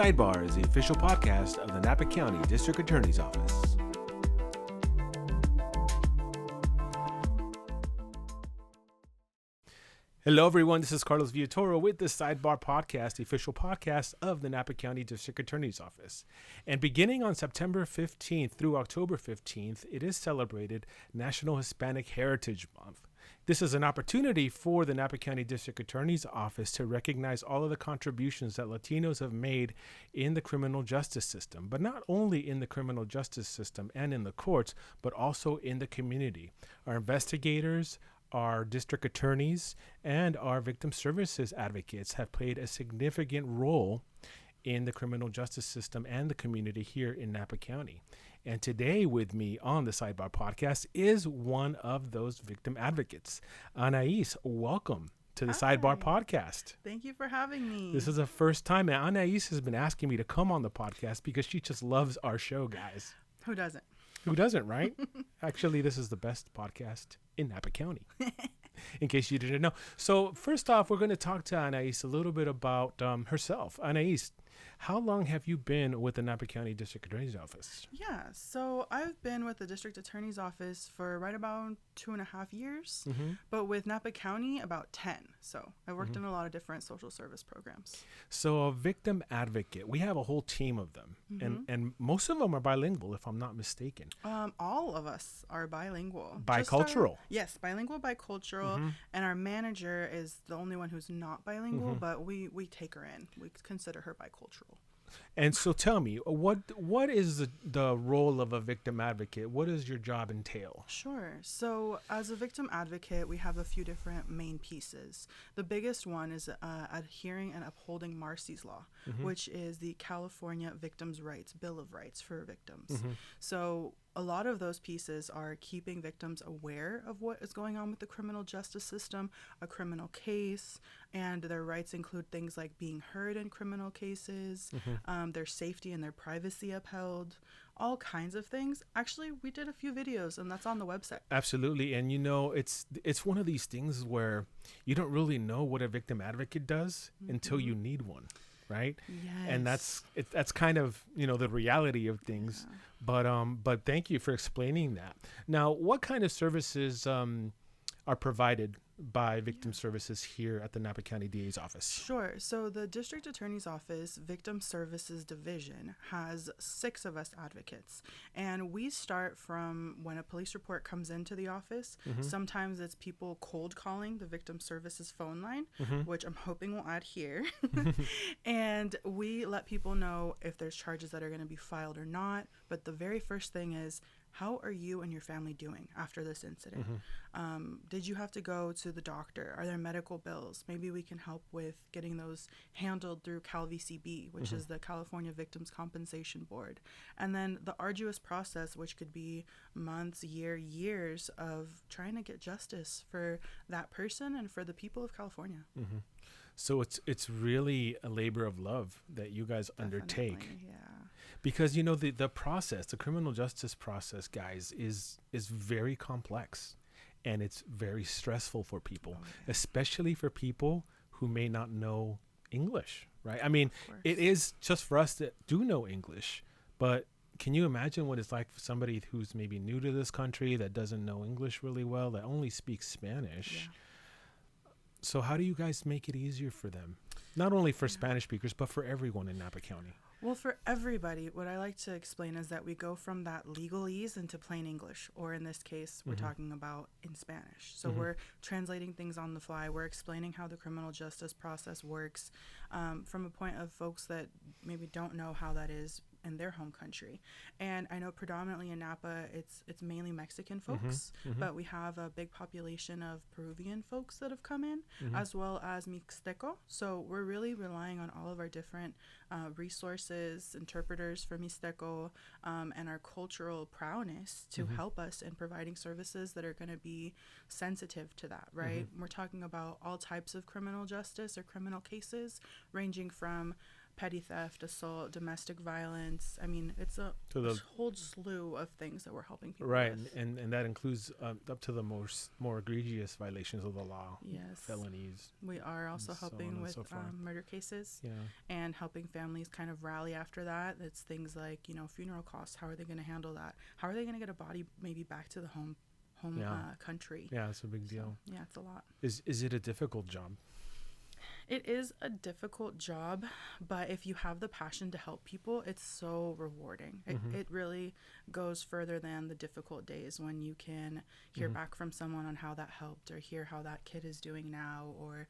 Sidebar is the official podcast of the Napa County District Attorney's Office. Hello, everyone. This is Carlos Villatoro with the Sidebar Podcast, the official podcast of the Napa County District Attorney's Office. And beginning on September 15th through October 15th, it is celebrated National Hispanic Heritage Month. This is an opportunity for the Napa County District Attorney's Office to recognize all of the contributions that Latinos have made in the criminal justice system, but not only in the criminal justice system and in the courts, but also in the community. Our investigators, our district attorneys, and our victim services advocates have played a significant role in the criminal justice system and the community here in Napa County. And today with me on the Sidebar Podcast is one of those victim advocates. Anais, welcome to the Sidebar Podcast. Thank you for having me. This is the first time, and Anais has been asking me to come on the podcast because she just loves our show, guys. Who doesn't? Who doesn't, right? Actually, this is the best podcast in Napa County, in case you didn't know. So first off, we're going to talk to Anais a little bit about herself. Anais, how long have you been with the Napa County District Attorney's Office? Yeah, so I've been with the District Attorney's Office for right about 2.5 years, but with Napa County about 10. So I worked in a lot of different social service programs. So a victim advocate, we have a whole team of them, and most of them are bilingual, if I'm not mistaken. All of us are bilingual. Bicultural. Yes, bilingual, bicultural, and our manager is the only one who's not bilingual, but we take her in. We consider her bicultural. And so tell me, what is the role of a victim advocate? What does your job entail? Sure. So as a victim advocate, we have a few different main pieces. The biggest one is adhering and upholding Marsy's Law, which is the California Victims' Rights Bill of Rights for victims. So a lot of those pieces are keeping victims aware of what is going on with the criminal justice system, a criminal case, and their rights include things like being heard in criminal cases, their safety and their privacy upheld, all kinds of things. Actually, we did a few videos, and that's on the website. Absolutely. And, you know, it's one of these things where you don't really know what a victim advocate does until you need one. Right. Yes. And that's kind of, you know, the reality of things. Yeah. But thank you for explaining that. Now, what kind of services are provided by victim services here at the Napa County DA's office? Sure. So the District Attorney's Office Victim Services Division has 6 of us advocates, and we start from when a police report comes into the office. Sometimes it's people cold calling the victim services phone line, which I'm hoping we'll add here. And we let people know if there's charges that are going to be filed or not. But the very first thing is, how are you and your family doing after this incident? Did you have to go to the doctor? Are there medical bills? Maybe we can help with getting those handled through CalVCB, which is the California Victims Compensation Board. And then the arduous process, which could be months, years of trying to get justice for that person and for the people of California. So it's really a labor of love that you guys undertake. Yeah. Because, you know, the process, the criminal justice process, guys, is very complex, and it's very stressful for people, especially for people who may not know English, right? I mean, it is just for us that do know English, but can you imagine what it's like for somebody who's maybe new to this country, that doesn't know English really well, that only speaks Spanish? Yeah. So how do you guys make it easier for them? Not only for Spanish speakers, but for everyone in Napa County. Well, for everybody, what I like to explain is that we go from that legalese into plain English, or in this case, we're talking about in Spanish. So we're translating things on the fly. We're explaining how the criminal justice process works from a point of folks that maybe don't know how that is in their home country. And I know predominantly in Napa, it's mainly Mexican folks, but we have a big population of Peruvian folks that have come in, as well as Mixteco. So we're really relying on all of our different resources, interpreters for Mixteco, and our cultural prowess to help us in providing services that are going to be sensitive to that, right? We're talking about all types of criminal justice or criminal cases, ranging from petty theft, assault, domestic violence. I mean, it's a whole slew of things that we're helping people with. And that includes up to the more egregious violations of the law. Yes. Felonies. We are also helping with murder cases and helping families kind of rally after that. It's things like, funeral costs. How are they going to handle that? How are they going to get a body maybe back to the home country? Yeah, it's a big deal. So, yeah, it's a lot. Is it a difficult job? It is a difficult job, but if you have the passion to help people, it's so rewarding. It really goes further than the difficult days when you can hear back from someone on how that helped, or hear how that kid is doing now, or,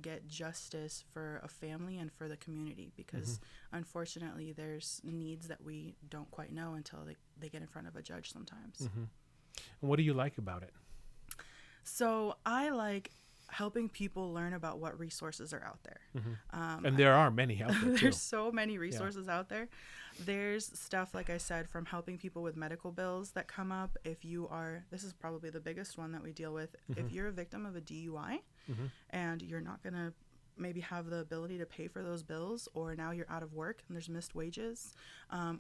get justice for a family and for the community, because unfortunately there's needs that we don't quite know until they get in front of a judge sometimes. And what do you like about it? So I like helping people learn about what resources are out there. And there are many out there too. There's so many resources out there. There's stuff, like I said, from helping people with medical bills that come up. This is probably the biggest one that we deal with. If you're a victim of a DUI and you're not going to maybe have the ability to pay for those bills, or now you're out of work and there's missed wages,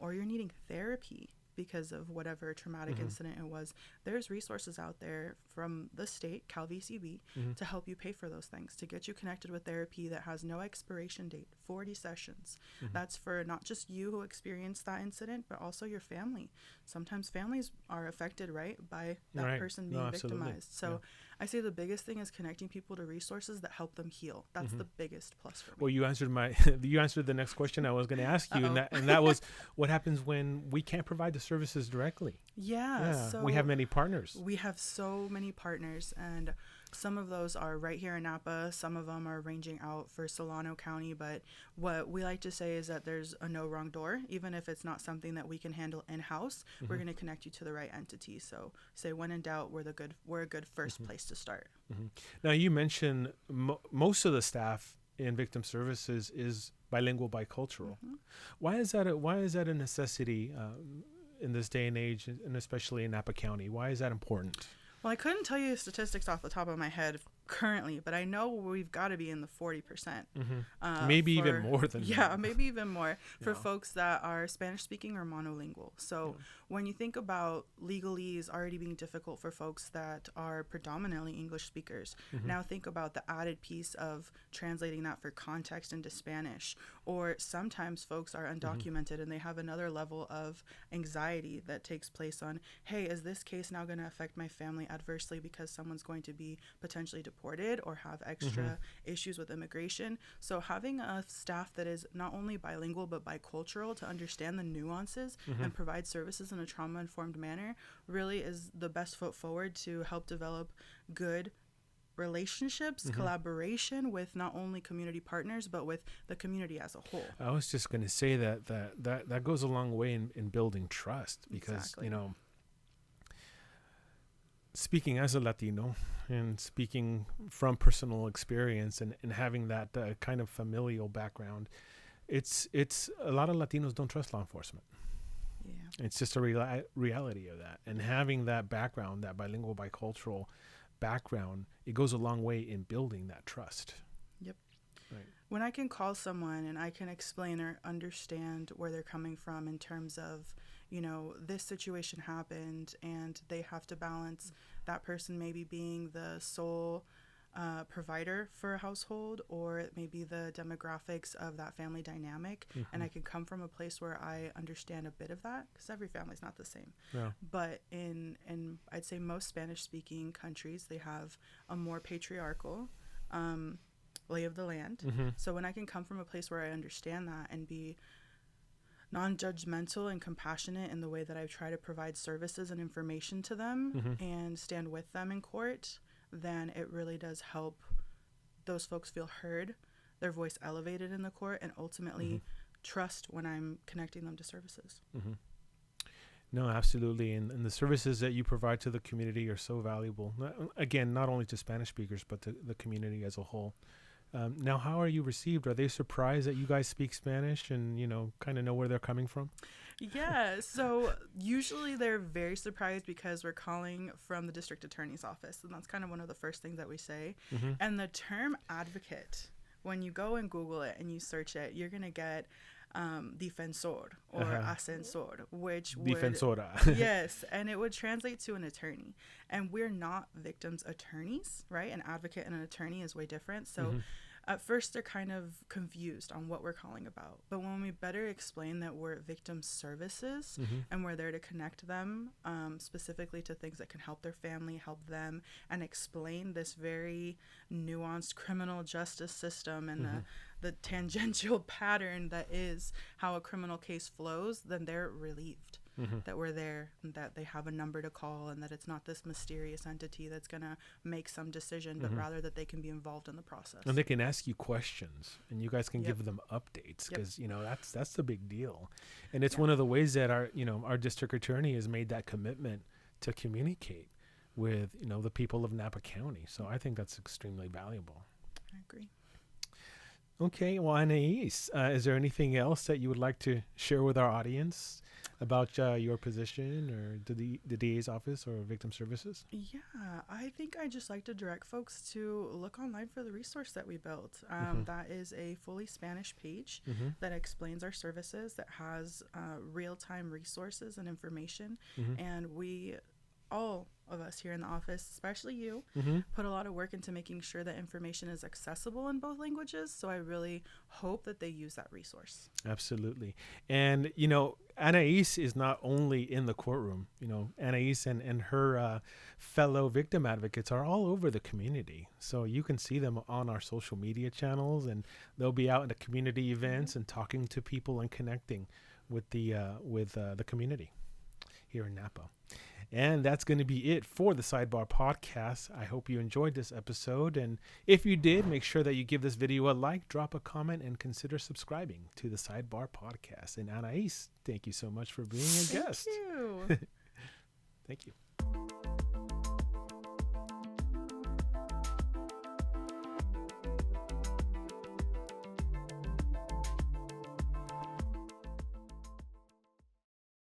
or you're needing therapy because of whatever traumatic incident it was, there's resources out there from the state, Cal VCB, to help you pay for those things, to get you connected with therapy that has no expiration date, 40 sessions. That's for not just you who experienced that incident, but also your family. Sometimes families are affected, right, by that person being victimized. So I say the biggest thing is connecting people to resources that help them heal. That's the biggest plus for me. Well, you answered the next question I was going to ask you, and that was, what happens when we can't provide the services directly? So we have many partners. We have so many partners, and some of those are right here in Napa. Some of them are ranging out for Solano County, but what we like to say is that there's a no wrong door. Even if it's not something that we can handle in-house, we're going to connect you to the right entity. So say when in doubt, we're a good first place to start. Now, you mentioned most of the staff in victim services is bilingual, bicultural. Why is that a necessity in this day and age, and especially in Napa County? Why is that important? Well, I couldn't tell you statistics off the top of my head currently, but I know we've got to be in the 40%. Maybe even more than that. Yeah, maybe even more for folks that are Spanish speaking or monolingual. So when you think about legalese already being difficult for folks that are predominantly English speakers, now think about the added piece of translating that for context into Spanish. Or sometimes folks are undocumented and they have another level of anxiety that takes place on, hey, is this case now going to affect my family adversely because someone's going to be potentially deported or have extra issues with immigration? So having a staff that is not only bilingual but bicultural to understand the nuances and provide services in a trauma-informed manner really is the best foot forward to help develop good relationships, collaboration with not only community partners but with the community as a whole. I was just going to say that goes a long way in building trust, because speaking as a Latino and speaking from personal experience and having that kind of familial background, it's a lot of Latinos don't trust law enforcement. It's just a reality of that. And having that background, that bilingual, bicultural background, it goes a long way in building that trust. Right. When I can call someone and I can explain or understand where they're coming from in terms of, this situation happened and they have to balance that person maybe being the sole provider for a household, or maybe the demographics of that family dynamic. And I can come from a place where I understand a bit of that, because every family's not the same. But in I'd say most Spanish speaking countries, they have a more patriarchal lay of the land. So when I can come from a place where I understand that and be non-judgmental and compassionate in the way that I try to provide services and information to them and stand with them in court, then it really does help those folks feel heard, their voice elevated in the court, and ultimately trust when I'm connecting them to services. No, absolutely. And the services that you provide to the community are so valuable. Again, not only to Spanish speakers, but to the community as a whole. Now, how are you received? Are they surprised that you guys speak Spanish and, kind of know where they're coming from? Yeah, so usually they're very surprised because we're calling from the district attorney's office, and that's kind of one of the first things that we say. And the term advocate when you go and Google it and you search it, you're going to get defensor or ascensor, which would, defensora. yes, and it would translate to an attorney. And we're not victims' attorneys, right? An advocate and an attorney is way different. So at first they're kind of confused on what we're calling about. But when we better explain that we're victim services and we're there to connect them specifically to things that can help their family, help them, and explain this very nuanced criminal justice system and the tangential pattern that is how a criminal case flows, then they're relieved that we're there and that they have a number to call and that it's not this mysterious entity that's going to make some decision, but rather that they can be involved in the process. And they can ask you questions and you guys can give them updates because, you know, that's the big deal. And it's one of the ways that our district attorney has made that commitment to communicate with, you know, the people of Napa County. So I think that's extremely valuable. I agree. Okay, well, Anais, is there anything else that you would like to share with our audience about your position or the DA's office or victim services? Yeah, I think I just like to direct folks to look online for the resource that we built. That is a fully Spanish page that explains our services, that has real-time resources and information, and all of us here in the office, especially you, put a lot of work into making sure that information is accessible in both languages. So I really hope that they use that resource. Absolutely. And, you know, Anais is not only in the courtroom. You know, Anais and her fellow victim advocates are all over the community. So you can see them on our social media channels, and they'll be out in the community events and talking to people and connecting with the community here in Napa. And that's going to be it for the Sidebar Podcast. I hope you enjoyed this episode. And if you did, make sure that you give this video a like, drop a comment, and consider subscribing to the Sidebar Podcast. And Anais, thank you so much for being a guest. Thank you. Thank you.